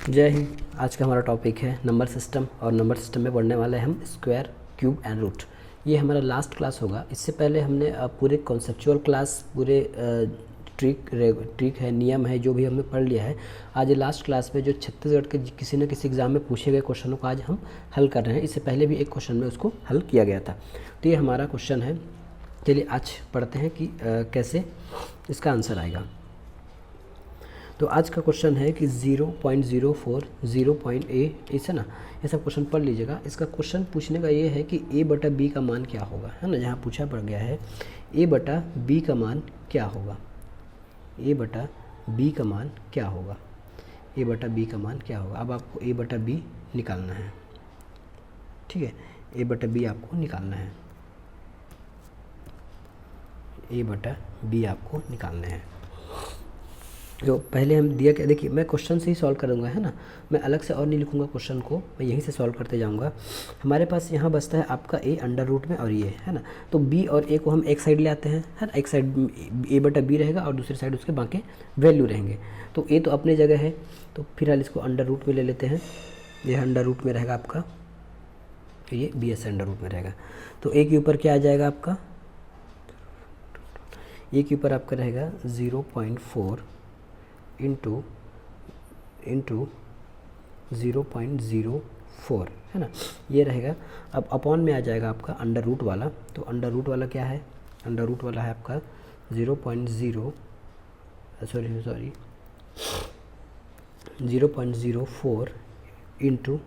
जय हिंद। आज का हमारा टॉपिक है नंबर सिस्टम और नंबर सिस्टम में पढ़ने वाले हैं हम स्क्वायर, क्यूब एंड रूट। ये हमारा लास्ट क्लास होगा। इससे पहले हमने पूरे कॉन्सेप्चुअल क्लास, पूरे ट्रिक है, नियम है, जो भी हमने पढ़ लिया है। आज लास्ट क्लास में जो छत्तीसगढ़ के किसी न किसी एग्ज़ाम में पूछे गए क्वेश्चनों को आज हम हल कर रहे हैं। इससे पहले भी एक क्वेश्चन में उसको हल किया गया था। तो ये हमारा क्वेश्चन है। चलिए आज पढ़ते हैं कि कैसे इसका आंसर आएगा। तो आज का क्वेश्चन है कि 0.04 0.8 ऐसा ना, ये सब क्वेश्चन पढ़ लीजिएगा। इसका क्वेश्चन पूछने का ये है कि a बटा b का मान क्या होगा, है ना। जहाँ पूछा पड़ गया है a बटा b का मान क्या होगा, a बटा b का मान क्या होगा, a बटा b का मान क्या होगा। अब आपको a बटा b निकालना है, ठीक है। a बटा b आपको निकालना है, a बटा b आपको निकालना है। जो पहले हम दिया क्या, देखिए मैं क्वेश्चन से ही सॉल्व करूँगा, है ना। मैं अलग से और नहीं लिखूँगा क्वेश्चन को, मैं यहीं से सॉल्व करते जाऊँगा। हमारे पास यहाँ बचता है आपका a अंडर रूट में और ये, है ना। तो b और a को हम एक साइड ले आते हैं, है ना। एक साइड a बटा b रहेगा और दूसरी साइड उसके बाकी वैल्यू रहेंगे। तो a तो अपनी जगह है, तो फिलहाल इसको अंडर रूट में ले लेते हैं। ये अंडर रूट में रहेगा आपका, ये बी एस अंडर रूट में रहेगा। तो a के ऊपर क्या आ जाएगा आपका, a के ऊपर आपका रहेगा 0.4 इंटू 0.04, है ना, ये रहेगा। अब अपॉन में आ जाएगा आपका अंडर रूट वाला। तो अंडर रूट वाला क्या है, अंडर रूट वाला है आपका 0.04 इंटू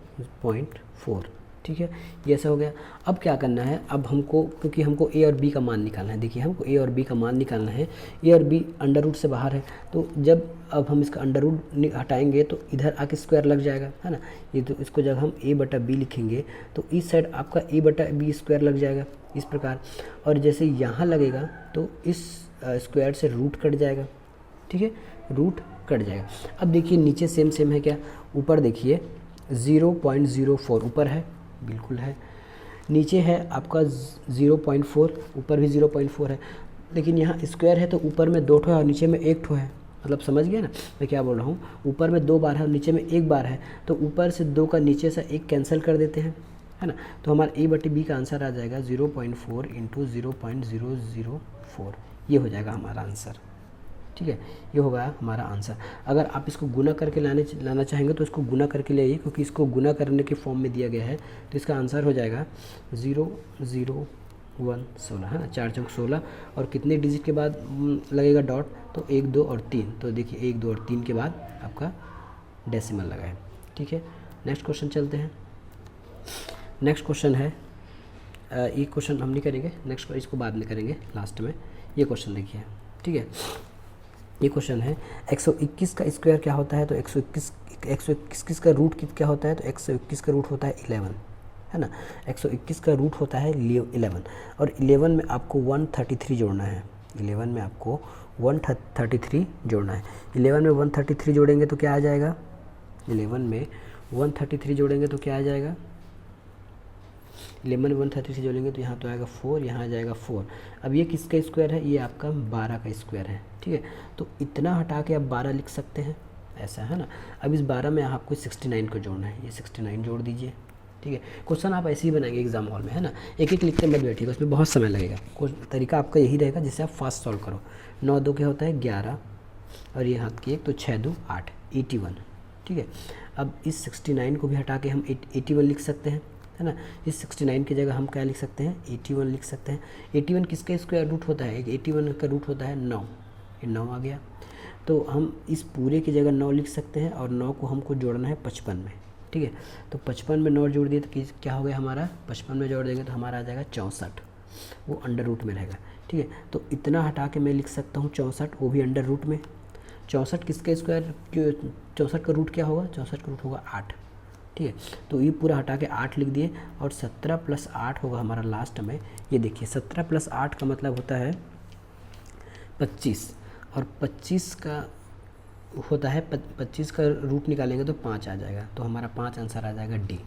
0.4, ठीक है। ये ऐसा हो गया। अब क्या करना है, अब हमको, क्योंकि हमको a और b का मान निकालना है। देखिए हमको a और b का मान निकालना है। a और b अंडर रूट से बाहर है, तो जब अब हम इसका अंडर रूट हटाएंगे तो इधर आके स्क्वायर लग जाएगा, है ना। ये तो इसको जब हम a बटा b लिखेंगे तो इस साइड आपका a बटा b स्क्वायर लग जाएगा इस प्रकार। और जैसे यहाँ लगेगा तो इस स्क्वायर से रूट कट जाएगा, ठीक है, रूट कट जाएगा। अब देखिए नीचे सेम है क्या, ऊपर देखिए 0.04 ऊपर है, बिल्कुल है। नीचे है आपका 0.4, ऊपर भी 0.4 है। लेकिन यहाँ स्क्वायर है तो ऊपर में 2 ठो है और नीचे में 1 ठो है। मतलब समझ गया ना मैं क्या बोल रहा हूँ। ऊपर में 2 बार है और नीचे में 1 बार है, तो ऊपर से 2 का नीचे से 1 कैंसिल कर देते हैं, है ना। तो हमारा a बटे b का आंसर आ जाएगा 0.4 इंटू 0.004। ये हो जाएगा हमारा आंसर, ठीक है। ये होगा हमारा आंसर। अगर आप इसको गुना करके लाना चाहेंगे तो इसको गुना करके ले आइए, क्योंकि इसको गुना करने के फॉर्म में दिया गया है। तो इसका आंसर हो जाएगा 00116, है ना। 4 चौक 16 और कितने डिजिट के बाद लगेगा डॉट, तो 1 2 और 3। तो देखिए 1 2 और 3 के बाद आपका डेसिमल लगा है, ठीक है। नेक्स्ट क्वेश्चन चलते हैं। नेक्स्ट क्वेश्चन है, ये क्वेश्चन हम नहीं करेंगे, नेक्स्ट इसको बाद में करेंगे लास्ट में। ये क्वेश्चन देखिए, ठीक है। ये क्वेश्चन है 121 का स्क्वायर क्या होता है। तो 121 का रूट क्या होता है, तो 121 का रूट होता है 11, है ना। 121 का रूट होता है 11 और 11 में आपको 133 जोड़ना है। 11 में आपको 133 जोड़ना है। 11 में 133 जोड़ेंगे तो क्या आ जाएगा, 11 में 133 जोड़ेंगे तो क्या आ जाएगा, 11 में 133 जोड़ेंगे तो यहाँ तो आएगा 4, यहाँ आ जाएगा 4। अब ये किसका स्क्वायर है, ये आपका 12 का स्क्वायर है, ठीक है। तो इतना हटा के आप 12 लिख सकते हैं, ऐसा, है ना। अब इस 12 में आपको 69 को जोड़ना है, ये 69 जोड़ दीजिए, ठीक है। क्वेश्चन आप ऐसे ही बनाएंगे एग्जाम हॉल में, है ना। एक एक लिखते मत बैठिएगा, उसमें बहुत समय लगेगा। तरीका आपका यही रहेगा जिससे आप फास्ट सॉल्व करो। 9 2 क्या होता है 11 और ये हाथ की 1, तो 6 2 8, 81, ठीक है। अब इस 69 को भी हटा के हम 81 लिख सकते हैं, है ना। इस 69 की जगह हम क्या लिख सकते हैं, 81 लिख सकते हैं। 81 किसका स्क्वायर रूट होता है, 81 का रूट होता है 9, ये 9 आ गया। तो हम इस पूरे की जगह 9 लिख सकते हैं और 9 को हमको जोड़ना है 55 में, ठीक है। तो 55 में 9 जोड़ दिए तो क्या हो गया हमारा, 55 में जोड़ देंगे तो हमारा आ जाएगा 64, वो अंडर रूट में रहेगा, ठीक है। तो इतना हटा के मैं लिख सकता हूँ 64, वो भी अंडर रूट में। 64 किसका स्क्वायर, 64 का रूट क्या होगा, 64 का रूट होगा 8, ठीक है। तो ये पूरा हटा के 8 लिख दिए और 17 + 8 होगा हमारा लास्ट में। ये देखिए 17 + 8 का मतलब होता है 25 और 25 का होता है 25 का रूट निकालेंगे तो 5 आ जाएगा। तो हमारा 5 आंसर आ जाएगा डी,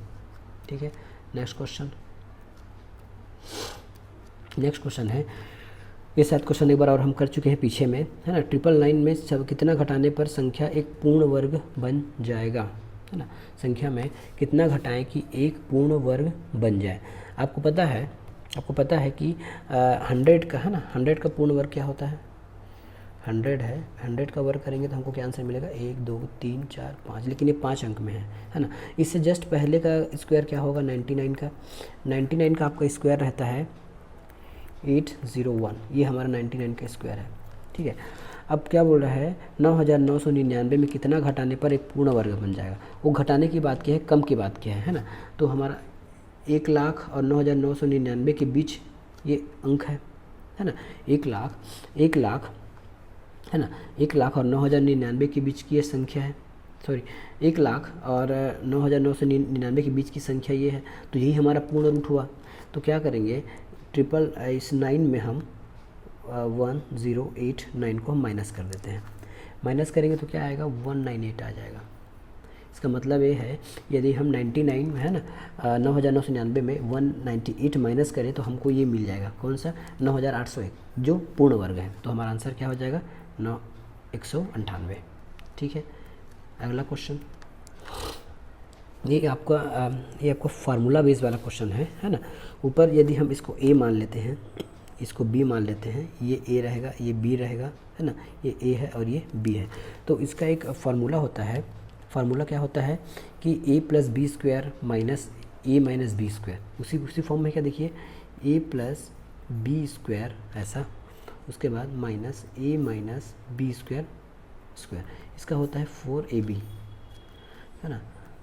ठीक है। नेक्स्ट क्वेश्चन है, ये शायद क्वेश्चन एक बार और हम कर चुके हैं पीछे में, है ना। 999 में सब कितना घटाने पर संख्या एक पूर्ण वर्ग बन जाएगा। है ना, संख्या में कितना घटाएं कि एक पूर्ण वर्ग बन जाए। आपको पता है कि 100 का, है ना, 100 का पूर्ण वर्ग क्या होता है, 100 है, 100 का वर्ग करेंगे तो हमको क्या आंसर मिलेगा, 1 2 3 4 5, लेकिन ये 5 अंक में है ना। इससे जस्ट पहले का स्क्वायर क्या होगा, 99 का, 99 का आपका स्क्वायर रहता है 801, ये हमारा 99 का स्क्वायर है, ठीक है। अब क्या बोल रहा है, 9999 में कितना घटाने पर एक पूर्ण वर्ग बन जाएगा। वो घटाने की बात क्या है, कम की बात क्या है ना। तो हमारा 1 लाख और 9999 के बीच ये अंक है ना, 1 लाख है ना, 1 लाख और 9099 के बीच की ये संख्या है, सॉरी 1 लाख और 9999 के बीच की संख्या ये है, तो यही हमारा पूर्ण रूट हुआ। तो क्या करेंगे, इस 9 में हम 1089 को हम माइनस कर देते हैं, माइनस करेंगे तो क्या आएगा, 198 आ जाएगा। इसका मतलब ये है, यदि हम 99 में, है ना, 9999 में 198 माइनस करें तो हमको ये मिल जाएगा, कौन सा, 9801, जो पूर्ण वर्ग है। तो हमारा आंसर क्या हो जाएगा, 198, ठीक है। अगला क्वेश्चन, ये आपका फार्मूला बेस वाला क्वेश्चन है ना। ऊपर यदि हम इसको ए मान लेते हैं, इसको बी मान लेते हैं, ये ए रहेगा, ये बी रहेगा, है ना, ये ए है और ये बी है। तो इसका एक फार्मूला होता है, फार्मूला क्या होता है कि ए प्लस बी स्क्वायर माइनस ए माइनस बी स्क्वायर, उसी फॉर्म में क्या, देखिए ए प्लस बी स्क्वायर ऐसा, उसके बाद माइनस ए माइनस बी स्क्वायर, इसका होता है 4ab, है ना।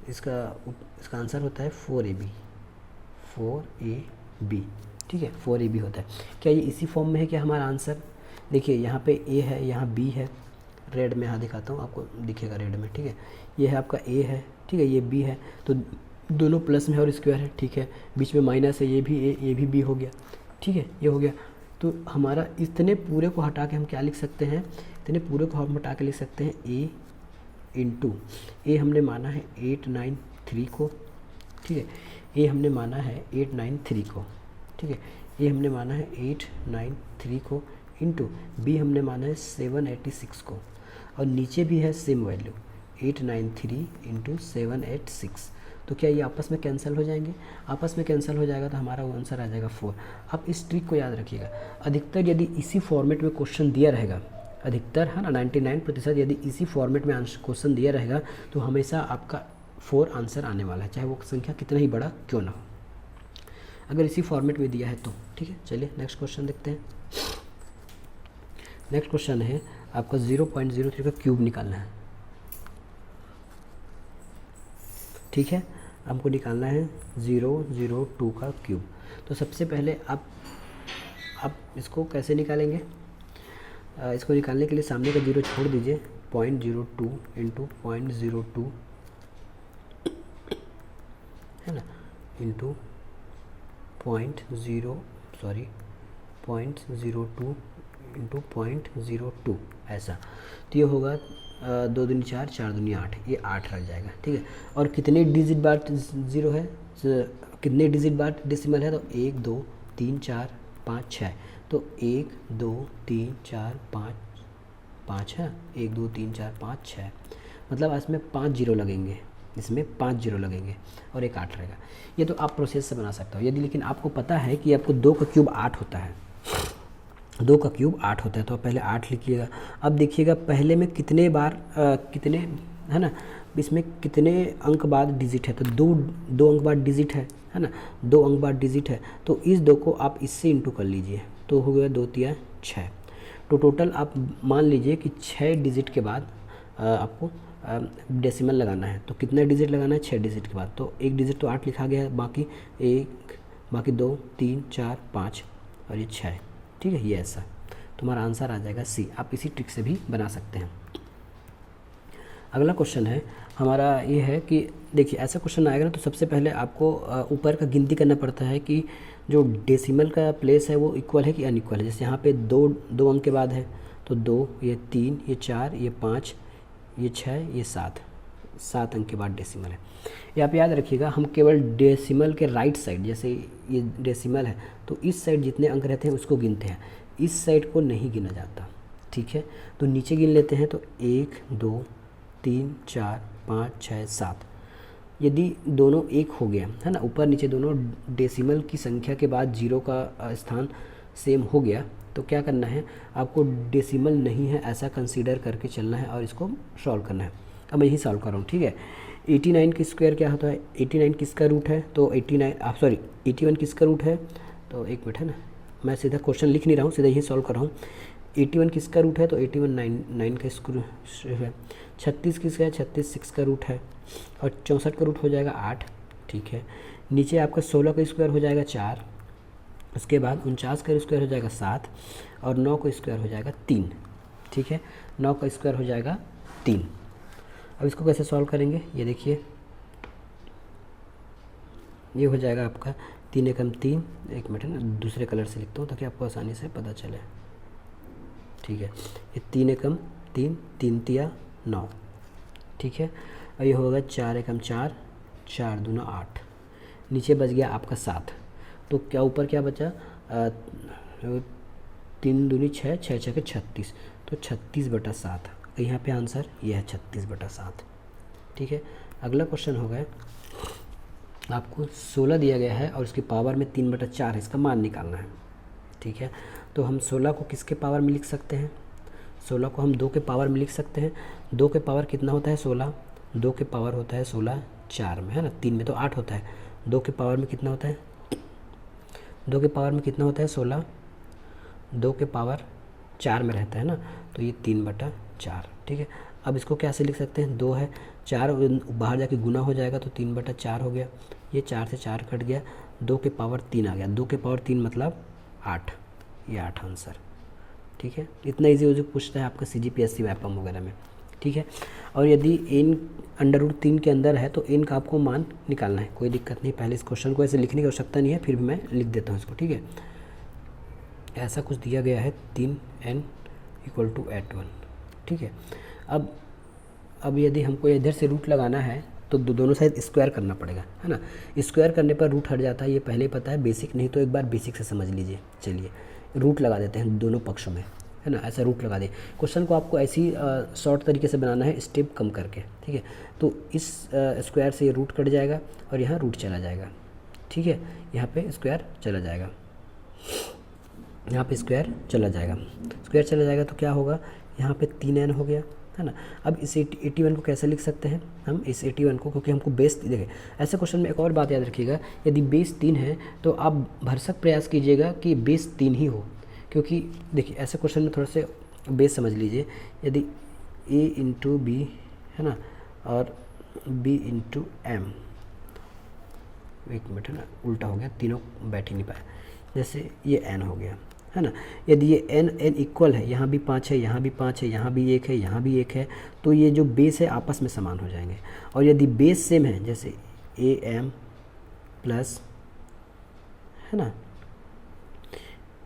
इसका आंसर होता है 4ab, ठीक है, 4ab होता है। क्या ये इसी फॉर्म में है क्या हमारा आंसर, देखिए यहाँ पे a है, यहाँ b है, रेड में यहाँ दिखाता हूँ आपको, दिखेगा रेड में, ठीक है। ये है आपका a है, ठीक है, ये b है, तो दोनों प्लस में और स्क्वायर है, ठीक है, बीच में माइनस है, ये भी a ये भी b हो गया, ठीक है, ये हो गया। तो हमारा इतने पूरे को हटा के हम क्या लिख सकते हैं, इतने पूरे को हम हटा के लिख सकते हैं a इंटू ए हमने माना है 893 को, ठीक है, ए हमने माना है 893 को, ठीक है, ए हमने माना है 893 को, इंटू बी हमने माना है 786 को, और नीचे भी है सेम वैल्यू 893 इंटू 786। तो क्या ये आपस में कैंसिल हो जाएंगे, आपस में कैंसिल हो जाएगा तो हमारा वो आंसर आ जाएगा 4। अब इस ट्रिक को याद रखिएगा, अधिकतर यदि इसी फॉर्मेट में क्वेश्चन दिया रहेगा, अधिकतर, है ना, 99% यदि इसी फॉर्मेट में क्वेश्चन दिया रहेगा तो हमेशा आपका 4 आंसर आने वाला है, चाहे वो संख्या कितना ही बड़ा क्यों ना हो, अगर इसी फॉर्मेट में दिया है तो, ठीक है। चलिए नेक्स्ट क्वेश्चन देखते हैं। नेक्स्ट क्वेश्चन है आपका 0.03 का क्यूब निकालना है, ठीक है, हमको निकालना है 002 का क्यूब। तो सबसे पहले आप इसको कैसे निकालेंगे, इसको निकालने के लिए सामने का 0 छोड़ दीजिए, 0.02 इंटू 0.02, है ना, इंटू 0.02 इंटू 0.02 ऐसा। तो ये होगा 2 दूनी 4, 4 दूनी 8, ये 8 रह जाएगा, ठीक है। और कितने डिजिट बाद 0 है, कितने डिजिट बाद डेसिमल है, तो 1 2 3 4 5 6, तो 1 2 3 4 5 है, 1 2 3 4 5 6, मतलब इसमें 5 जीरो लगेंगे, इसमें 5 जीरो लगेंगे और एक 8 रहेगा। ये तो आप प्रोसेस से बना सकते हो यदि, लेकिन आपको पता है कि आपको 2 का क्यूब 8 होता है, 2 का क्यूब 8 होता है, तो पहले 8 लिखिएगा। अब देखिएगा पहले में कितने बार कितने, है ना, इसमें कितने अंक बाद डिजिट है, तो 2 अंक बाद डिजिट है ना, 2 अंक बाद डिजिट है, तो इस 2 को आप इससे इंटू कर लीजिए, तो हो गया 2 3 6। तो टोटल आप मान लीजिए कि 6 डिजिट के बाद आपको डेसिमल लगाना है, तो कितना डिजिट लगाना है, 6 डिजिट के बाद। तो एक डिजिट तो 8 लिखा गया है, बाकी 2 3 4 5 और ये 6, ठीक है, ये ऐसा। तुम्हारा आंसर आ जाएगा सी। आप इसी ट्रिक से भी बना सकते हैं। अगला क्वेश्चन है हमारा ये है कि देखिए ऐसा क्वेश्चन आएगा ना, तो सबसे पहले आपको ऊपर का गिनती करना पड़ता है कि जो डेसिमल का प्लेस है वो इक्वल है कि अनइक्वल है। जैसे यहाँ पे 2 अंक के बाद है, तो 2, ये 3, ये 4, ये 5, ये 6, ये 7 अंक के बाद डेसिमल है। ये आप याद रखिएगा, हम केवल डेसिमल के राइट साइड, जैसे ये डेसिमल है तो इस साइड जितने अंक रहते हैं उसको गिनते हैं, इस साइड को नहीं गिना जाता, ठीक है। तो नीचे गिन लेते हैं, तो 1 2 3 4 5 6 7, यदि दोनों एक हो गया है ना, ऊपर नीचे दोनों डेसिमल की संख्या के बाद जीरो का स्थान सेम हो गया, तो क्या करना है आपको, डेसिमल नहीं है ऐसा कंसीडर करके चलना है और इसको सॉल्व करना है। अब मैं यही सॉल्व कर रहा हूँ, ठीक है। 89 की स्क्वायर क्या होता है, 89 किसका रूट है, तो 81 किसका रूट है, तो एक मिनट है ना, मैं सीधा क्वेश्चन लिख नहीं रहा हूँ, सीधा यही सॉल्व कर रहा हूँ। 81 किसका रूट है, तो 81 9 का है। 36 किसका है, 36 6 का रूट है, और 64 का रूट हो जाएगा 8, ठीक है। नीचे आपका 16 का स्क्वायर हो जाएगा 4, उसके बाद 49 का स्क्वायर हो जाएगा 7, और 9 का स्क्वायर हो जाएगा 3, ठीक है। 9 का स्क्वायर हो जाएगा 3। अब इसको कैसे सॉल्व करेंगे, ये देखिए, ये हो जाएगा आपका 3 एकम 3, एक मिनट है ना, दूसरे कलर से लिखता हूँ ताकि आपको आसानी से पता चले, ठीक है। ये 3 एकम 3, 3 तिया 9, ठीक है। और ये होगा 4 एकम 4, 4 दूना 8, नीचे बच गया आपका 7, तो क्या ऊपर क्या बचा, 3 दूनी 6, 6 6 के 36, तो 36/7। यहाँ पे आंसर ये है 36/7, ठीक है। अगला क्वेश्चन हो गया, आपको 16 दिया गया है और उसकी पावर में 3/4 है, इसका मान निकालना है, ठीक है। तो हम 16 को किसके पावर में लिख सकते हैं, 16 को हम 2 के पावर में लिख सकते हैं। 2 के पावर कितना होता है 16, 2 के पावर होता है 16 4 में, है ना, 3 में तो 8 होता है, 2 के पावर में कितना होता है, 2 के पावर में कितना होता है 16, 2 के पावर 4 में रहता है ना, तो ये 3/4, ठीक है। अब इसको कैसे लिख सकते हैं, 2 है, 4 बाहर जाके गुना हो जाएगा तो 3/4 हो गया, ये 4 से 4 कट गया, 2 के पावर 3 आ गया, 2 के पावर 3 मतलब 8, ये 8 आंसर, ठीक है। इतना इजी जो पूछता है आपका CGPSC WAPM वगैरह में, ठीक है। और यदि n √3 के अंदर है तो n का आपको मान निकालना है, कोई दिक्कत नहीं, पहले इस क्वेश्चन को ऐसे लिखने की आवश्यकता नहीं है, फिर भी मैं लिख देता हूँ इसको, ठीक है। ऐसा कुछ दिया गया है 3n = 81, ठीक है। अब यदि हमको इधर से रूट लगाना है तो दोनों साइड स्क्वायर करना पड़ेगा, है ना। स्क्वायर करने पर रूट हट जाता है, ये पहले ही पता है, बेसिक नहीं तो एक बार बेसिक से समझ लीजिए। चलिए रूट लगा देते हैं दोनों पक्षों में, है ना, ऐसा रूट लगा दे। क्वेश्चन को आपको ऐसी शॉर्ट तरीके से बनाना है, स्टेप कम करके, ठीक है। तो इस स्क्वायर से ये रूट कट जाएगा और यहाँ रूट चला जाएगा, ठीक है। यहाँ पे स्क्वायर चला जाएगा, यहाँ पे स्क्वायर चला जाएगा तो क्या होगा, यहाँ पे 3n हो गया, है ना। अब इस 81 को कैसे लिख सकते हैं हम, इस 81 को, क्योंकि हमको बेस देखें, ऐसे क्वेश्चन में एक और बात याद रखिएगा, यदि बेस 3 है तो आप भरसक प्रयास कीजिएगा कि बेस 3 ही हो, क्योंकि देखिए ऐसे क्वेश्चन में थोड़ा से बेस समझ लीजिए, यदि a × b है ना, और b × m, एक मिनट है ना, उल्टा हो गया, तीनों बैठ ही नहीं पाए, जैसे ये n हो गया, है ना। यदि ये n इक्वल है, यहाँ भी 5 है, यहाँ भी 5 है, यहाँ भी 1 है, यहाँ भी 1 है, तो ये जो बेस है आपस में समान हो जाएंगे। और यदि बेस सेम है, जैसे am प्लस, है ना,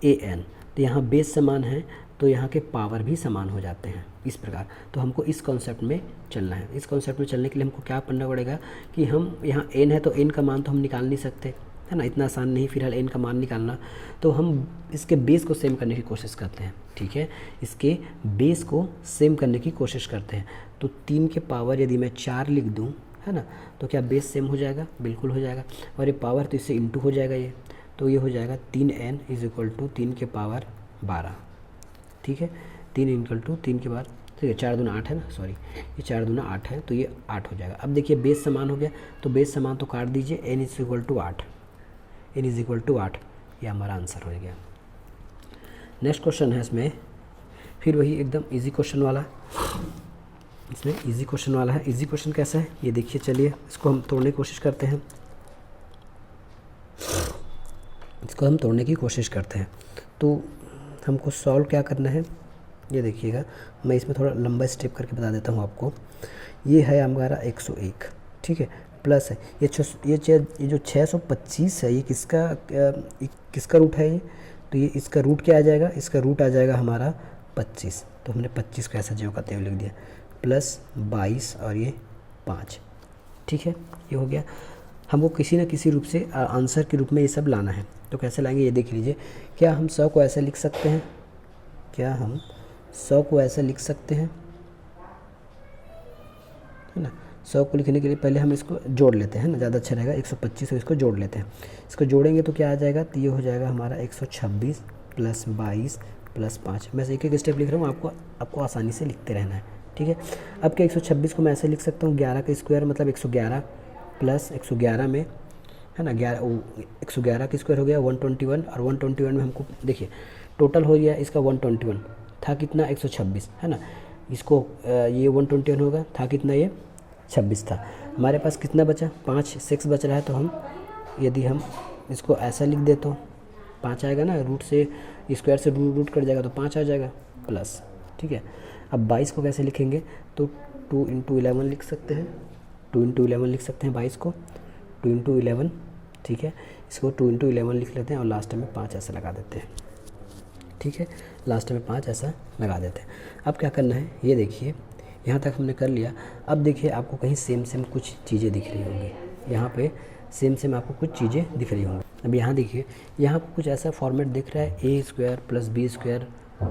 an, तो यहाँ बेस समान है तो यहाँ के पावर भी समान हो जाते हैं, इस प्रकार। तो हमको इस कॉन्सेप्ट में चलना है। इस कॉन्सेप्ट में चलने के लिए हमको क्या करना पड़ेगा कि हम यहाँ n है तो n का मान तो हम निकाल नहीं सकते, है ना, इतना आसान नहीं फिलहाल n का मान निकालना, तो हम इसके बेस को सेम करने की कोशिश करते हैं, ठीक है। इसके बेस को सेम करने की कोशिश करते हैं। तो 3 के पावर यदि मैं 4 लिख दूँ, है ना, तो क्या बेस सेम हो जाएगा, बिल्कुल हो जाएगा। और ये पावर तो इससे इंटू हो जाएगा, ये तो ये हो जाएगा 3n = 3 के पावर 12, ठीक है। 3 × 3 के बाद, ठीक है, 4 दूना 8 है ना, सॉरी, ये 4 दूना 8 है, तो ये 8 हो जाएगा। अब देखिए बेस समान हो गया, तो बेस समान तो काट दीजिए, n = 8, n = 8, ये हमारा आंसर हो गया। नेक्स्ट क्वेश्चन है इसमें, फिर वही एकदम इजी क्वेश्चन वाला, इसमें इजी क्वेश्चन वाला है। इजी क्वेश्चन कैसा है ये देखिए, चलिए इसको हम तोड़ने की कोशिश करते हैं, इसको हम तोड़ने की कोशिश करते हैं। तो हमको सॉल्व क्या करना है, ये देखिएगा, मैं इसमें थोड़ा लंबा स्टेप करके बता देता हूँ आपको। ये है हमारा 101, ठीक है, प्लस है ये जो 625 है, ये किसका रूट है, ये तो ये इसका रूट क्या आ जाएगा, इसका रूट आ जाएगा हमारा 25, तो हमने 25 को ऐसा जो का त्यों लिख दिया, प्लस 22 और ये 5, ठीक है, ये हो गया। हमको किसी न किसी रूप से आंसर के रूप में ये सब लाना है, तो कैसे लाएंगे ये देख लीजिए। क्या हम 100 को ऐसे लिख सकते हैं, क्या हम 100 को ऐसे लिख सकते हैं, है ना, 100 को लिखने के लिए पहले हम इसको जोड़ लेते हैं ना, ज़्यादा अच्छा रहेगा। 125 इसको जोड़ लेते हैं। इसको जोड़ेंगे तो क्या आ जाएगा, तो ये हो जाएगा हमारा 126 + 22 + 5। मैं एक एक स्टेप लिख रहा हूँ, आपको आसानी से लिखते रहना है, ठीक है। अब क्या 126 को मैं ऐसे लिख सकता हूँ, 11 का स्क्वायर मतलब 111 + 111 में है ना 111 का स्क्वायर हो गया 121, और 121 में हमको देखिए टोटल हो गया इसका 121, था कितना 126 है ना। इसको ये 121 होगा, था कितना ये 26 था। हमारे पास कितना बचा, 5 6 बच रहा है। तो हम यदि हम इसको ऐसा लिख दे तो 5 आएगा ना, रूट से स्क्वायर से रूट कट जाएगा तो 5 आ जाएगा प्लस, ठीक है। अब 22 को कैसे लिखेंगे, तो 2 × 11 लिख सकते हैं, 2 × 11 लिख सकते हैं 22 को, 2 × 11, ठीक है। इसको 2 × 11 लिख लेते हैं और लास्ट में 5 ऐसा लगा देते हैं, ठीक है। लास्ट में 5 ऐसा लगा देते हैं। अब क्या करना है, ये देखिए यहाँ तक हमने कर लिया। अब देखिए आपको कहीं सेम कुछ चीज़ें दिख रही होंगी, यहाँ पे सेम आपको कुछ चीज़ें दिख रही होंगी। अब यहाँ देखिए, यहाँ पर कुछ ऐसा फॉर्मेट दिख रहा है, a² + b²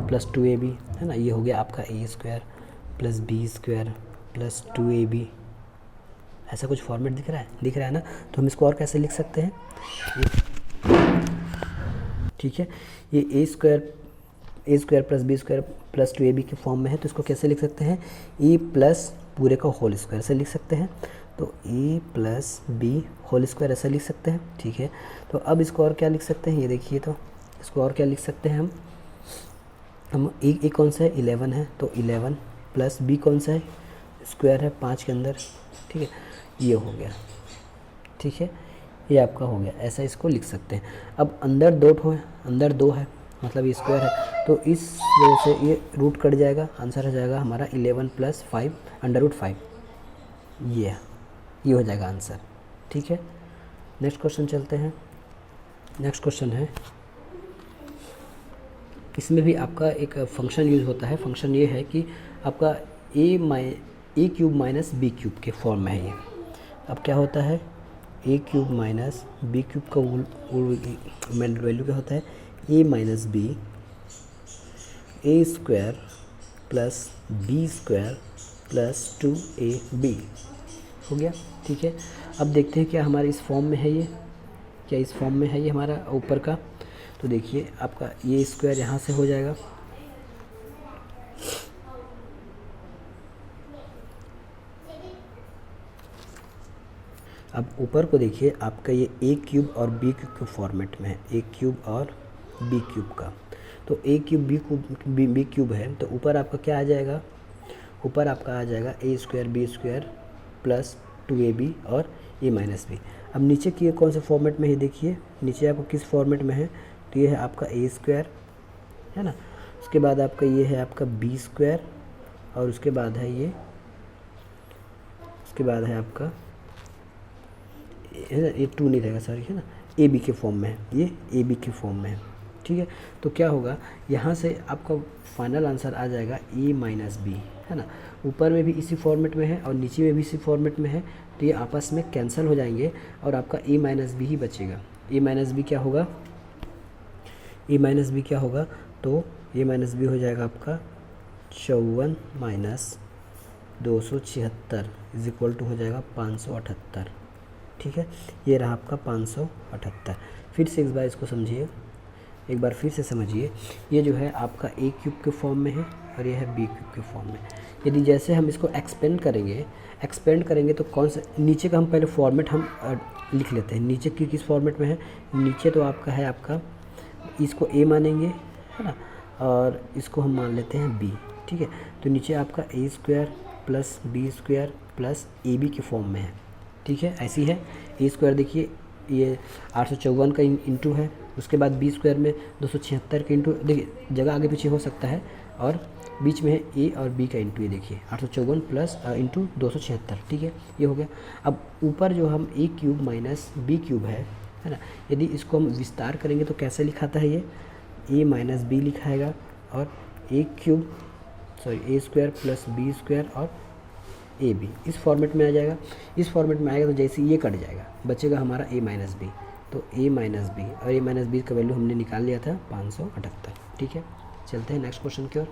+ 2ab है ना। ये हो गया आपका a² + b² + 2ab, ऐसा कुछ फॉर्मेट दिख रहा है ना। तो हम इसको और कैसे लिख सकते हैं, ठीक है। ये a² + b² + 2ab के फॉर्म में है, तो इसको कैसे लिख सकते हैं, a प्लस पूरे का होल स्क्वायर ऐसे लिख सकते हैं। तो a + b होल स्क्वायर ऐसा लिख सकते हैं, ठीक है। तो अब इसको और क्या लिख सकते हैं, ये देखिए, तो इसको और क्या लिख सकते हैं हम a कौन सा है 11 है, तो 11 + b कौन सा है स्क्वायर है 5 के अंदर, ठीक है। ये हो गया, ठीक है, ये आपका हो गया, ऐसा इसको लिख सकते हैं। अब अंदर 2 है मतलब ये स्क्वायर है, तो इस वजह से ये रूट कट जाएगा, आंसर हो जाएगा हमारा 11 + 5 √5, ये हो जाएगा आंसर, ठीक है। नेक्स्ट क्वेश्चन चलते हैं। नेक्स्ट क्वेश्चन है, इसमें भी आपका एक फंक्शन यूज़ होता है। फंक्शन ये है कि आपका a³ - b³ के फॉर्म में है ये। अब क्या होता है, a³ - b³ का वैल्यू क्या होता है, a - b a² + b² + 2ab हो गया, ठीक है। अब देखते हैं क्या हमारे इस फॉर्म में है ये, क्या इस फॉर्म में है ये हमारा ऊपर का। तो देखिए आपका ये स्क्वायर यहाँ से हो जाएगा, अब ऊपर को देखिए आपका ये a³ और b³ के फॉर्मेट में है, a³ और b³ का। तो a³ b³ है, तो ऊपर आपका क्या आ जाएगा, ऊपर आपका आ जाएगा a² b² + 2ab और a - b। अब नीचे की कौन से फॉर्मेट में है, देखिए नीचे आपको किस फॉर्मेट में है, तो ये है आपका a² है ना। उसके बाद आपका ये है आपका b² और उसके बाद है ये, उसके बाद है आपका है ना, ये 2 नहीं रहेगा सॉरी, है ना, AB के फॉर्म में है, ये AB के फॉर्म में है, ठीक है। तो क्या होगा, यहाँ से आपका फाइनल आंसर आ जाएगा a - b है ना। ऊपर में भी इसी फॉर्मेट में है और नीचे में भी इसी फॉर्मेट में है, तो ये आपस में कैंसिल हो जाएंगे और आपका a - b ही बचेगा। a - b क्या होगा, a - b क्या होगा, तो a - b हो जाएगा आपका 54 - 276 = हो जाएगा 578, ठीक है। ये रहा आपका 578। फिर से एक बार इसको समझिए, एक बार फिर से समझिए, ये जो है आपका a³ के फॉर्म में है और ये है b³ के फॉर्म में। यदि जैसे हम इसको एक्सपेंड करेंगे तो कौन सा, नीचे का हम पहले फॉर्मेट हम लिख लेते हैं। नीचे की किस फॉर्मेट में है, नीचे तो आपका है आपका, इसको a मानेंगे है ना, और इसको हम मान लेते हैं b, ठीक है। तो नीचे आपका a² + b² + ab के फॉर्म में है, ठीक है। ऐसी है a² देखिए ये 854 का इंटू है, उसके बाद b² में 276 का इंटू, देखिए जगह आगे पीछे हो सकता है, और बीच में है a और b का इंटू, ये देखिए 854 प्लस इंटू 276, ठीक है, ये हो गया। अब ऊपर जो हम a³ - b³ है ना, यदि इसको हम विस्तार करेंगे तो कैसे लिखाता है ये, a - b लिखाएगा और a² + b² और ab इस फॉर्मेट में आ जाएगा। इस फॉर्मेट में आएगा तो जैसे ये कट जाएगा, बचेगा हमारा a - b, तो a - b और a - b का वैल्यू हमने निकाल लिया था 578, ठीक है। चलते हैं नेक्स्ट क्वेश्चन की ओर।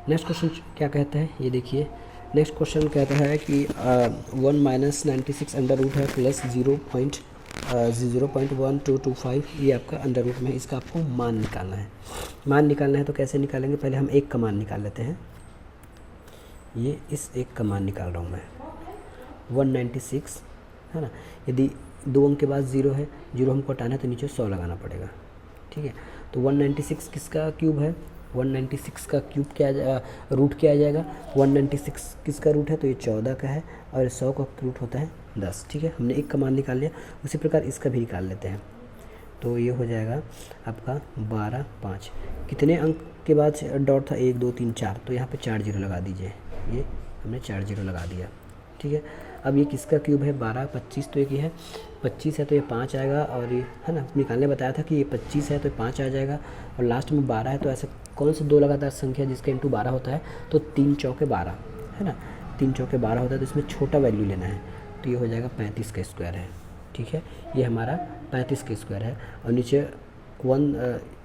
नेक्स्ट क्वेश्चन क्या कहता है, ये देखिए नेक्स्ट क्वेश्चन कहता है कि 1 - 96 अंडर रूट है प्लस 0.1225, ये आपका अंडर रूट में है, इसका आपको मान निकालना है। मान निकालना है तो कैसे निकालेंगे, पहले हम एक का मान निकाल लेते हैं। ये इस एक का मान निकाल रहा हूँ मैं, 196 है ना। यदि 2 अंक के बाद 0 है, 0 हमको हटाना है तो नीचे 100 लगाना पड़ेगा, ठीक है। तो 196 किसका क्यूब है, 196 का क्यूब क्या रूट क्या आ जाएगा, 196 किसका रूट है, तो ये 14 का है, और 100 का रूट होता है 10, ठीक है। हमने एक का मान निकाल लिया, उसी प्रकार इसका भी निकाल लेते हैं। तो ये हो जाएगा आपका 12 5, कितने अंक के बाद डॉट था, 1 2 3 4, तो यहाँ पे 4 जीरो लगा दीजिए, ये हमने 4 जीरो लगा दिया, ठीक है। अब ये किसका क्यूब है, 12 25, तो एक ये है 25 है तो ये 5 आएगा, और ये है ना निकालने बताया था कि ये 25 है तो 5 आ जाएगा, और लास्ट में 12 है, तो ऐसे कौन से दो लगातार संख्या जिसका इंटू 12 होता है, तो 3 चौके 12 है ना, 3 चौके 12 होता है, तो इसमें छोटा वैल्यू लेना है, तो ये हो जाएगा 35 का स्क्वायर है, ठीक है। ये हमारा 35 का स्क्वायर है, और नीचे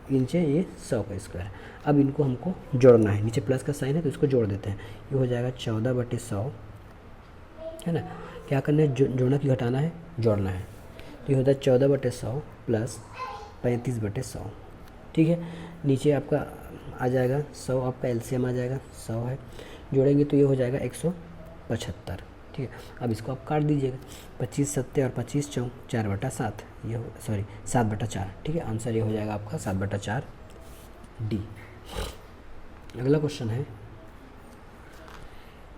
नीचे ये 100 का स्क्वायर है। अब इनको हमको जोड़ना है, नीचे प्लस का साइन है तो इसको जोड़ देते हैं, ये हो जाएगा 14/100 है ना। क्या करना है, जोड़ना कि घटाना है, जोड़ना है, तो ये होता है 14/100 प्लस 35/100, ठीक है। नीचे आपका आ जाएगा 100, आपका एलसीएम आ जाएगा 100 है, जोड़ेंगे तो ये हो जाएगा 175, ठीक है। अब इसको आप काट दीजिएगा, 25 7 और 25 4, 4/7, ये 7/4, ठीक है। आंसर ये हो जाएगा आपका 7/4 डी। अगला क्वेश्चन है,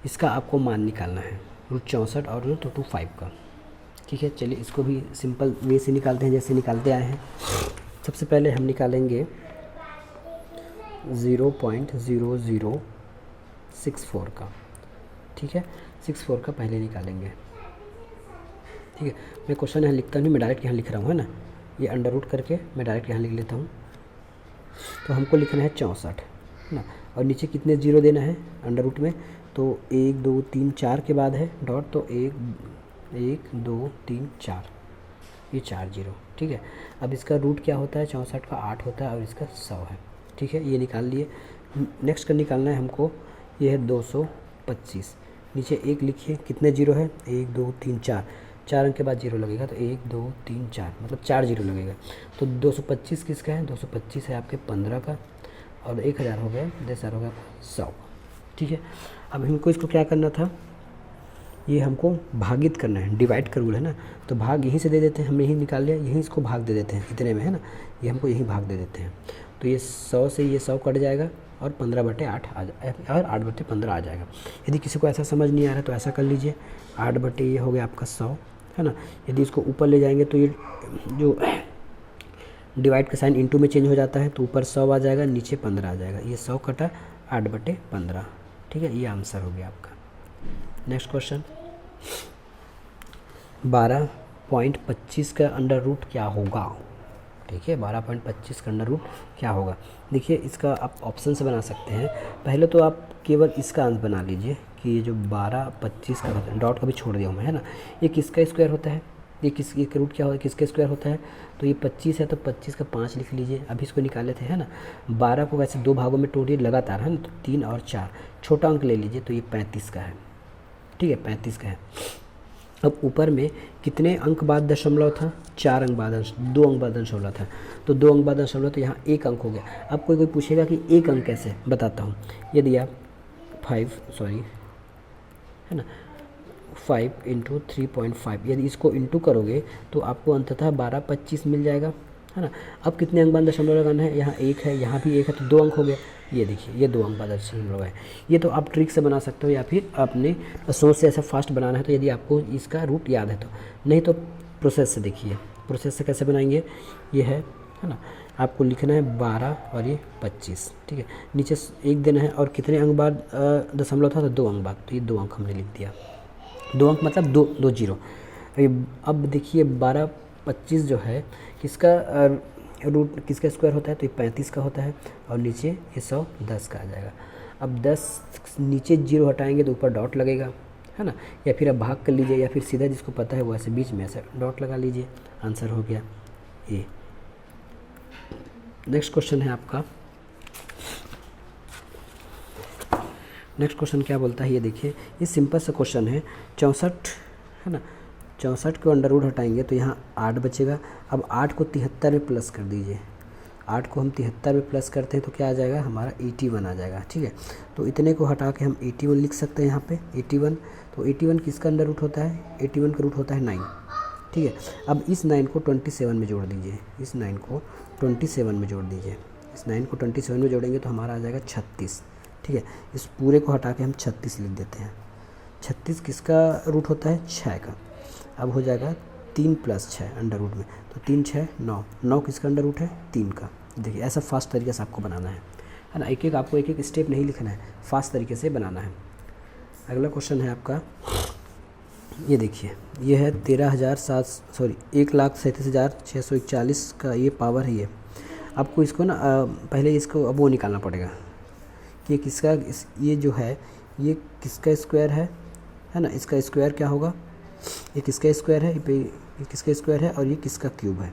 इसका आपको मान निकालना है, √64 और √25 का, ठीक है। चलिए इसको भी सिंपल वे से निकालते हैं, जैसे निकालते आए हैं। सबसे पहले हम निकालेंगे 0.0064 का, ठीक है, 64 का पहले निकालेंगे, ठीक है। मैं क्वेश्चन यहाँ लिखता नहीं, मैं डायरेक्ट यहाँ लिख रहा हूँ, है ना, ये अंडर रूट करके मैं डायरेक्ट यहाँ लिख लेता हूँ। तो हमको लिखना है 64 है ना, और नीचे कितने जीरो देना है अंडर रूट में, तो 1 2 3 4 के बाद है डॉट, तो 1 2 3 4, ये 4 जीरो, ठीक है। अब इसका रूट क्या होता है, 64 का 8 होता है, और इसका 100 है, ठीक है, ये निकाल लिए। नेक्स्ट का निकालना है हमको, ये है 225, नीचे 1 लिखिए, कितने जीरो है, 1 2 3 4, 4 अंक के बाद जीरो लगेगा, तो 1 2 3 4, मतलब 4 जीरो लगेगा। तो 225 किसका है, 225 है आपके 15 का, और 1000 हो गया, 10,000 हो गया 100, ठीक है। अब हमको इसको क्या करना था, ये हमको भागित करना है, डिवाइड का रूल है ना, तो भाग यहीं से दे देते हैं, हमने यहीं निकाल लिया, यहीं इसको भाग दे देते हैं, इतने में है ना, ये हमको यहीं भाग दे देते हैं, तो ये 100 से ये 100 कट जाएगा, और 15/8 आ जाएगा, और 8/15 आ जाएगा। यदि किसी को ऐसा समझ नहीं आ रहा है तो ऐसा कर लीजिए, 8/, ये हो गया आपका 100 है ना। यदि इसको ऊपर ले जाएंगे तो ये जो डिवाइड का साइन इंटू में चेंज हो जाता है, तो ऊपर 100 आ जाएगा, नीचे 15 आ जाएगा, ये 100 कटा 8/15, ठीक है, ये आंसर हो गया आपका। नेक्स्ट क्वेश्चन, 12.25 का अंडर रूट क्या होगा, ठीक है, 12.25 का अंडर रूट क्या होगा। देखिए इसका आप ऑप्शन से बना सकते हैं, पहले तो आप केवल इसका अंश बना लीजिए कि ये जो 12.25 का होता है, डॉट का भी छोड़ दिया हूँ मैं, है ना, ये किसका स्क्वायर होता है, ये रूट क्या होता है, किसका स्क्वायर होता है, तो ये 25 है तो 25 का 5 लिख लीजिए। अभी इसको निकाले थे, है ना, 12 को वैसे 2 भागों में तोड़िए लगातार, है ना, तो 3 और 4, छोटा अंक ले लीजिए, तो ये 35 का है, ठीक है, 35 का है। अब ऊपर में कितने अंक बाद दशमलव था, 4 अंक बाद 2 अंक बाद दशमलव था, तो 2 अंक बाद दशमलव, तो यहाँ 1 अंक हो गया। अब कोई पूछेगा कि 1 अंक कैसे, बताता हूँ। यदि आप 5 है ना, 5 × 3.5, यदि इसको इंटू करोगे तो आपको अंततः 12.25 मिल जाएगा, है ना। अब कितने अंक बाद दशमलव लगाना है, यहाँ 1 है, यहाँ भी 1 है, तो 2 अंक हो गया। ये देखिए, ये 2 अंक बाद दशमलव है। ये तो आप ट्रिक से बना सकते हो, या फिर अपने सोच से ऐसा फास्ट बनाना है, तो यदि आपको इसका रूट याद है तो, नहीं तो प्रोसेस से देखिए, प्रोसेस से कैसे बनाएंगे, ये है ना, आपको लिखना है 12 और ये 25, ठीक है, नीचे 1 देना है, और कितने अंक बाद दशमलव था, तो 2 अंक बाद, तो ये 2 अंक हमने लिख दिया, 2 अंक मतलब 2 जीरो। अब देखिए 12.25 जो है किसका रूट, किसका स्क्वायर होता है, तो ये 35 का होता है, और नीचे ये 100 10 का आ जाएगा। अब 10 नीचे जीरो हटाएंगे तो ऊपर डॉट लगेगा, है ना, या फिर आप भाग कर लीजिए, या फिर सीधा जिसको पता है वो ऐसे बीच में ऐसा डॉट लगा लीजिए, आंसर हो गया ये। नेक्स्ट क्वेश्चन है आपका नेक्स्ट क्वेश्चन क्या बोलता है ये देखिए, ये सिंपल सा क्वेश्चन है। 64 है ना, 64 को अंडर रूट हटाएंगे तो यहाँ 8 बचेगा। अब 8 को 73 में प्लस कर दीजिए, 8 को हम 73 में प्लस करते हैं तो क्या आ जाएगा हमारा 81 आ जाएगा। ठीक है, तो इतने को हटा के हम 81 लिख सकते हैं यहाँ पे 81। तो 81 किसका अंडर रूट होता है, 81 का रूट होता है 9। ठीक है, अब इस 9 को 27 में जोड़ दीजिए, इस 9 को 27 में जोड़ दीजिए, इस 9 को 27 में जोड़ेंगे तो हमारा आ जाएगा 36। ठीक है, इस पूरे को हटा के हम 36 लिख देते हैं। 36 किसका रूट होता है, 6 का। अब हो जाएगा 3 + 6 अंडर रूट में, तो 3 6 9, 9 किसका अंडर रूट है, 3 का। देखिए ऐसा फास्ट तरीके से आपको बनाना है ना, एक एक आपको एक एक स्टेप नहीं लिखना है, फास्ट तरीके से बनाना है। अगला क्वेश्चन है आपका, ये देखिए, ये है 1,37,641 का ये पावर है। ये आपको इसको ना पहले इसको अब वो निकालना पड़ेगा कि ये किसका, ये जो है ये किसका स्क्वायर है ना, इसका स्क्वायर क्या होगा, ये किसका स्क्वायर है, ये किसका स्क्वायर है और ये किसका क्यूब है।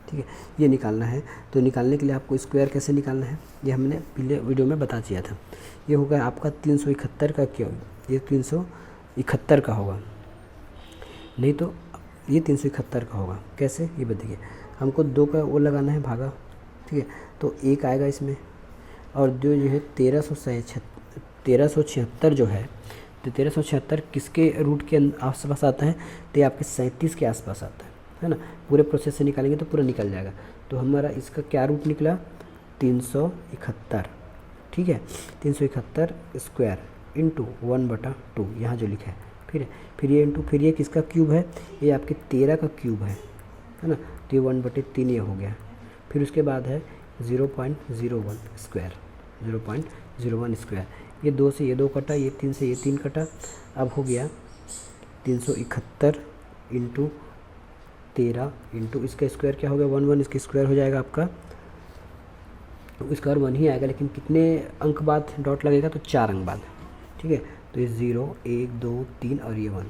ठीक है, ये निकालना है। तो निकालने के लिए आपको स्क्वायर कैसे निकालना है ये हमने पहले वीडियो में बता दिया था। ये होगा आपका 371 का क्यूब, ये 371 का होगा, नहीं तो ये 371 का होगा। कैसे ये बताइए, हमको 2 का वो लगाना है भागा। ठीक है, तो 1 आएगा इसमें, और जो है 1376 जो है, तो 1376 किसके रूट के आसपास आता है, तो ये आपके 37 के आसपास आता है ना। पूरे प्रोसेस से निकालेंगे तो पूरा निकल जाएगा। तो हमारा इसका क्या रूट निकला, 371। ठीक है, 371 स्क्वायर इंटू 1/2 यहाँ जो लिखा है, फिर ये इंटू, फिर ये किसका क्यूब है, ये आपके 13 का क्यूब है ना, तो ये 1/3 ये हो गया। फिर उसके बाद है 0.01 स्क्वायर, 0.01 स्क्वायर। ये 2 से ये 2 कटा, ये 3 से ये 3 कटा। अब हो गया 371 इंटू 13 इंटू इसका स्क्वायर क्या हो गया 11, इसका स्क्वायर हो जाएगा आपका, स्क्वायर 1 ही आएगा, लेकिन कितने अंक बाद डॉट लगेगा, तो 4 अंक बाद। ठीक है, तो ये 0 1 2 3 और ये 1।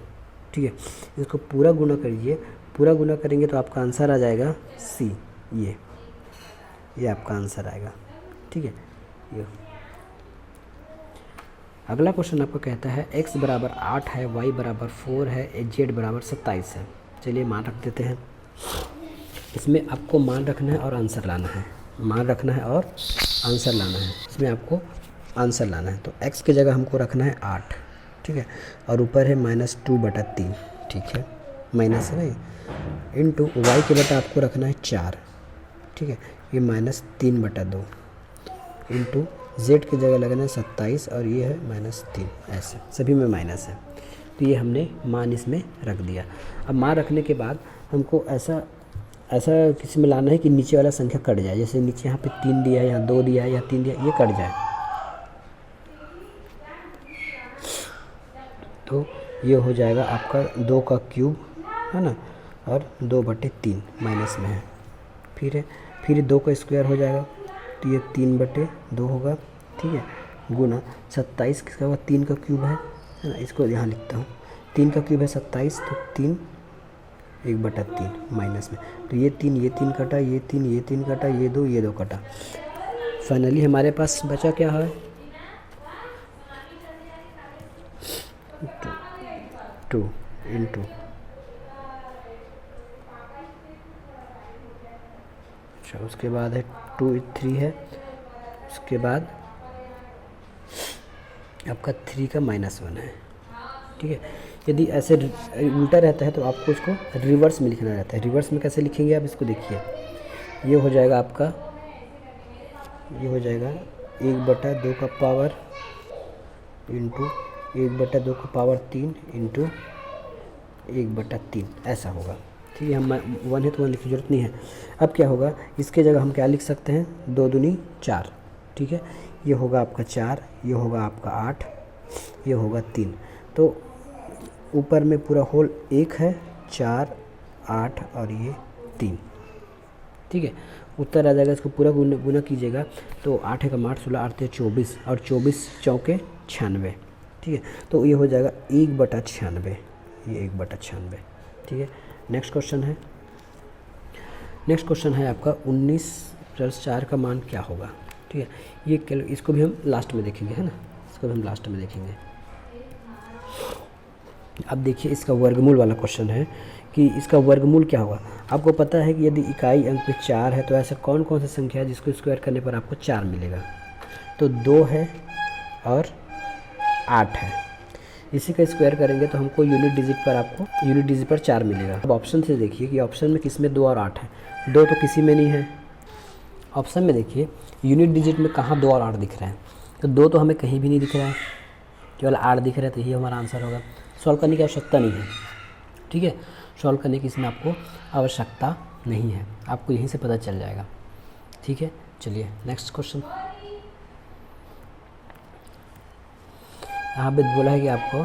ठीक है, इसको पूरा गुना करिए, पूरा गुना करेंगे तो आपका आंसर आ जाएगा C। ये आपका आंसर आएगा। ठीक है, ये अगला क्वेश्चन आपको कहता है x बराबर 8 है, y बराबर 4 है, z बराबर 27 है। चलिए मान रख देते हैं। इसमें आपको मान रखना है और आंसर लाना है, मान रखना है और आंसर लाना है। इसमें आपको आंसर लाना है। तो x की जगह हमको रखना है 8। ठीक है, और ऊपर है -2/3। ठीक है, माइनस है नहीं, इंटू y की बटा आपको रखना है 4। ठीक है, ये -3/2 इंटू z की जगह लगना है 27 और ये है -3। ऐसे सभी में माइनस है, तो ये हमने मान इसमें रख दिया। अब मान रखने के बाद हमको ऐसा किसी में लाना है कि नीचे वाला संख्या कट जाए। जैसे नीचे यहाँ पे 3 दिया है, यहाँ 2 दिया है, यहाँ 3 दिया है, ये कट जाए। तो ये हो जाएगा आपका 2 का क्यूब है ना, और 2/3 माइनस में है। फिर 2 का स्क्वायर हो जाएगा, तो ये 3/2 होगा। ठीक है, गुना 27 किसका होगा, 3 का क्यूब है ना, इसको यहाँ लिखता हूँ, 3 का क्यूब है 27, तो 3 1/3 माइनस में, तो ये 3 कटा, ये 3 कटा, ये 2 कटा। फाइनली हमारे पास बचा क्या है, 2 इंटू अच्छा, उसके बाद है 2 3 है, उसके बाद आपका 3 का -1 है। ठीक है, यदि ऐसे उल्टा रहता है तो आपको इसको रिवर्स में लिखना रहता है। रिवर्स में कैसे लिखेंगे आप इसको देखिए, ये हो जाएगा आपका, ये हो जाएगा 1/2 का पावर इंटू 1/2 का पावर 3 इंटू 1/3 ऐसा होगा। ठीक है, हम 1 है तो 1 लिखने की जरूरत नहीं है। अब क्या होगा, इसके जगह हम क्या लिख सकते हैं, 2 दूनी 4। ठीक है, ये होगा आपका 4, ये होगा आपका 8, ये होगा 3। तो ऊपर में पूरा होल 1 है, 4 8 और ये 3। ठीक है, उत्तर आ जाएगा। इसको पूरा गुना कीजिएगा तो 8 का 8 16 8 24 और 24 चौके 96। ठीक है, तो ये हो जाएगा 1/96, ये 1/96। ठीक है, नेक्स्ट क्वेश्चन है आपका 19 + 4 का मान क्या होगा। ठीक है, ये इसको भी हम लास्ट में देखेंगे है ना, उसको हम लास्ट में देखेंगे। अब देखिए इसका वर्गमूल वाला क्वेश्चन है कि इसका वर्गमूल क्या होगा। आपको पता है कि यदि इकाई अंक पे 4 है तो ऐसा कौन कौन सा संख्या है जिसको स्क्वायर करने पर आपको 4 मिलेगा। तो 2 है और 8 है। इसी का स्क्वायर करेंगे तो हमको यूनिट डिजिट पर 4 मिलेगा। अब ऑप्शन से देखिए कि ऑप्शन में किस में 2 और 8 है। 2 तो किसी में नहीं है। ऑप्शन में देखिए यूनिट डिजिट में कहाँ 2 और 8 दिख रहा है। तो 2 तो हमें कहीं भी नहीं दिख रहा है, केवल 8 दिख रहा है। तो ये हमारा आंसर होगा। सॉल्व करने की आवश्यकता नहीं है, ठीक है। सॉल्व करने की इसमें आपको आवश्यकता नहीं है, आपको यहीं से पता चल जाएगा, ठीक है। चलिए नेक्स्ट क्वेश्चन। यहाँ पे बोला है कि आपको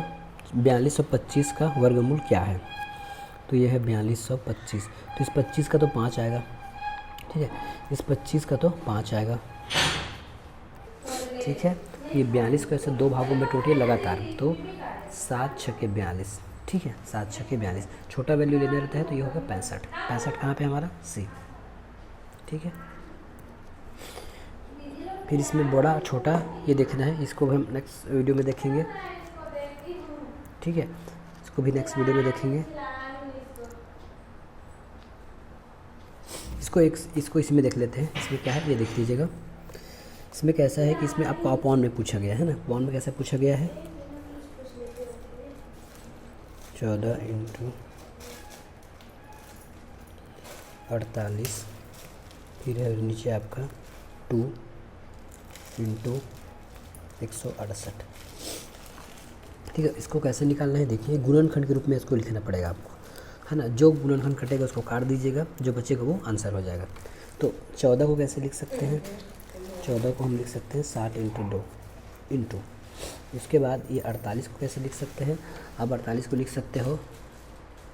4225 का वर्गमूल क्या है। तो ये है 4225। तो इस 25 का तो 5 आएगा, ठीक है। इस 25 का तो 5 आएगा, ठीक है। ये 42 को ऐसे 2 भागों में टूटिए लगातार, तो 7 छक्के 42, ठीक है। 7 छक्के 42। छोटा वैल्यू लेना रहता है तो ये होगा 65। 65 कहाँ पे हमारा सी, ठीक है। फिर इसमें बड़ा छोटा ये देखना है, इसको भी हम नेक्स्ट वीडियो में देखेंगे, ठीक है। इसको भी नेक्स्ट वीडियो में देखेंगे। इसको इसमें देख लेते हैं। इसमें क्या है ये देख लीजिएगा। इसमें कैसा है कि इसमें आपको अपॉन में पूछा गया है ना। अपॉन में कैसे पूछा गया है, 14 × 48, फिर है नीचे आपका 2 × 168, ठीक है। इसको कैसे निकालना है देखिए, गुणनखंड के रूप में इसको लिखना पड़ेगा आपको, है ना। जो गुणनखंड कटेगा उसको काट दीजिएगा, जो बचेगा वो आंसर हो जाएगा। तो 14 को कैसे लिख सकते हैं, 14 को हम लिख सकते हैं 60 × 2 इंटू। उसके बाद ये 48 को कैसे लिख सकते हैं। अब 48 को लिख सकते हो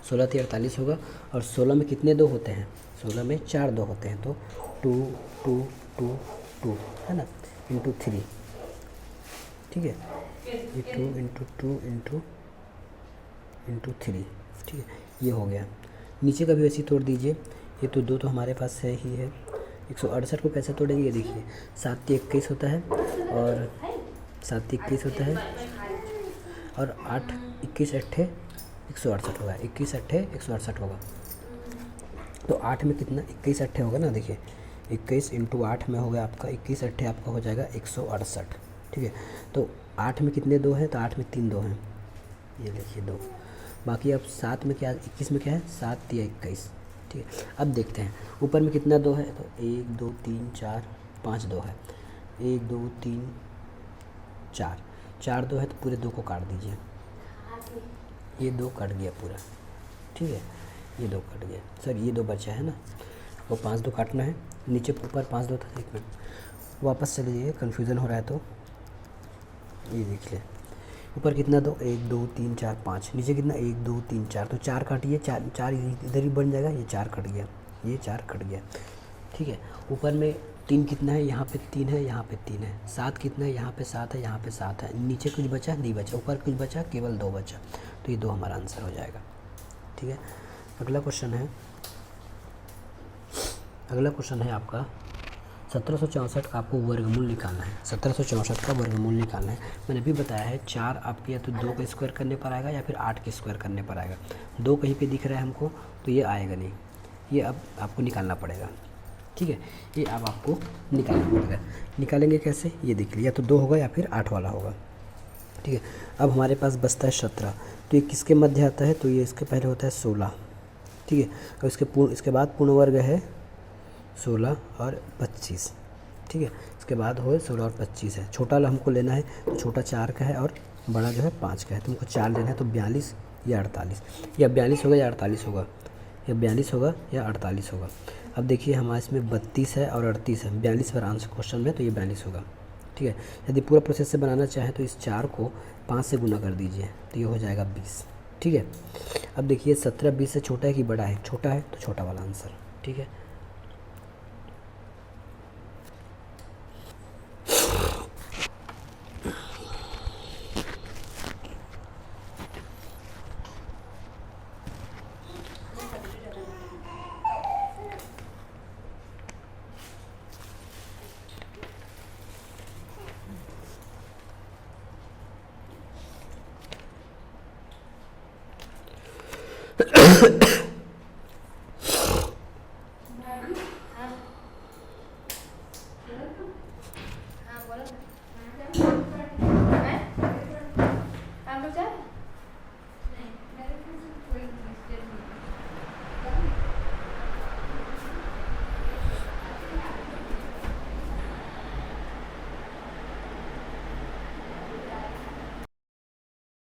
16 × 48 होगा, और 16 में कितने 2 होते हैं, 16 में 4 2 होते हैं। तो 2 2 2 2 है ना, इंटू 3, ठीक है। ये 2 × 2 इंटू 3, ठीक है। ये हो गया। नीचे का भी वैसे ही तोड़ दीजिए। ये तो 2 तो हमारे पास है ही है। 168 को कैसे तोड़ेंगे, ये देखिए 7 × 21 होता है, और 7 × 21 होता है, और 8 21 8 168 होगा। 21 8 168 होगा। तो 8 में कितना 21 8 होगा ना, देखिए 21 × 8 में होगा आपका 21 8 आपका हो जाएगा 168, ठीक है। तो 8 में कितने 2 हैं, तो 8 में 3 2 हैं, ये देखिए 2। बाकी अब 7 में क्या, 21 में क्या है, 7 × 21, ठीक है। अब देखते हैं ऊपर में कितना 2 है। तो 1 2 3 4 5 2 है। 1 2 3 4 2 है, तो पूरे 2 को काट दीजिए। ये 2 कट गया पूरा, ठीक है। ये 2 कट गया, सर ये 2 बचा है ना, वो 5 2 काटना है। नीचे ऊपर 5 2 था, 1 मिनट वापस चले जाइए, कन्फ्यूज़न हो रहा है। तो ये देख ले ऊपर कितना 2 1 2 3 4 5, नीचे कितना 1 2 3 4, तो 4 काटिए, 4 इधर ही बन जाएगा। ये 4 कट गया, ये 4 कट गया, ठीक है। ऊपर में 3 कितना है, यहाँ पे 3 है, यहाँ पे 3 है। 7 कितना है, यहाँ पे 7 है, यहाँ पे 7 है। नीचे कुछ बचा नहीं बचा, ऊपर कुछ बचा, केवल 2 बचा। तो ये 2 हमारा आंसर हो जाएगा, ठीक है। अगला क्वेश्चन है आपका 1764 का आपको वर्गमूल निकालना है। 1764 का वर्गमूल निकालना है। मैंने अभी बताया है 4 आपके या तो 2 का स्क्वायर करने पर आएगा या फिर 8 के स्क्वायर करने पर आएगा। 2 कहीं पे दिख रहा है हमको, तो ये आएगा नहीं, ये अब आपको निकालना पड़ेगा, ठीक है। ये अब आपको निकालना पड़ेगा। निकालेंगे कैसे, ये देख लिया, तो 2 होगा या फिर 8 वाला होगा, ठीक है। अब हमारे पास बचता है 17। तो ये किसके मध्य आता है, तो ये इसके पहले होता है 16, ठीक है। और इसके बाद पूर्ण वर्ग है 16 और 25, ठीक है। इसके बाद हो 16 और 25 है। छोटा वाला हमको लेना है, तो छोटा 4 का है और बड़ा जो है 5 का है। तो हमको 4 लेना है, तो 42 या 48, या 42 होगा या 48 होगा, या 42 होगा या 48 होगा। अब देखिए हमारे इसमें 32 है और 38 है। 42 पर आंसर क्वेश्चन में, तो ये 42 होगा, ठीक है। यदि पूरा प्रोसेस से बनाना चाहें तो इस 4 को 5 से गुना कर दीजिए, तो ये हो जाएगा 20, ठीक है। अब देखिए 17 20 से छोटा है कि बड़ा है, छोटा है, तो छोटा वाला आंसर, ठीक है।